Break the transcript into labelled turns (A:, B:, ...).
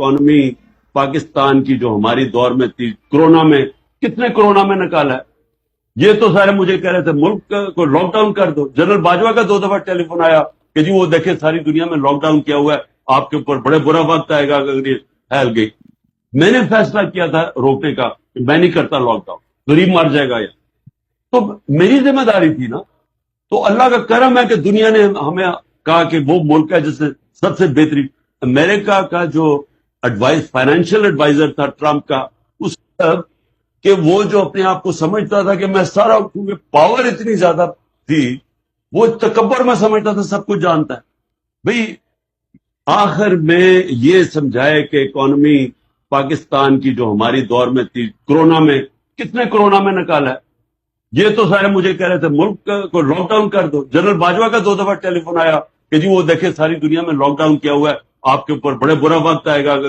A: Economy Pakistan की जो हमारी दौर में थी कोरोना में, कितने कोरोना में निकाला है। ये तो सारे मुझे कह रहे थे मुल्क को लॉकडाउन कर दो। जनरल बाजवा का 2 दफा टेलीफोन आया कि जी वो देखे सारी दुनिया में लॉकडाउन किया हुआ है, आपके ऊपर बड़े बुरा वक्त आएगा अगर ये फैल गई। मैंने फैसला किया था रोकने का कि मैं नहीं करता लॉकडाउन, गरीब मर जाएगा या तो मेरी जिम्मेदारी थी ना। तो अल्लाह का करम है कि दुनिया ने हमें कहा कि वो मुल्क है जिससे सबसे बेहतरीन। अमेरिका का जो एडवाइस फाइनेंशियल एडवाइजर था ट्रंप का, उस कि वो जो अपने आप को समझता था कि मैं सारा, क्योंकि पावर इतनी ज्यादा थी, वो तकब्बर में समझता था सब कुछ जानता है। भाई आखिर में ये समझाए कि इकोनॉमी पाकिस्तान की जो हमारी दौर में थी कोरोना में, कितने कोरोना में निकाला है। ये तो सारे मुझे कह रहे थे मुल्क को लॉकडाउन कर दो। जनरल बाजवा का 2 दफा टेलीफोन आया कि जी वो देखे सारी दुनिया में लॉकडाउन किया हुआ है, आपके ऊपर बड़े बुरा वक्त आएगा अगर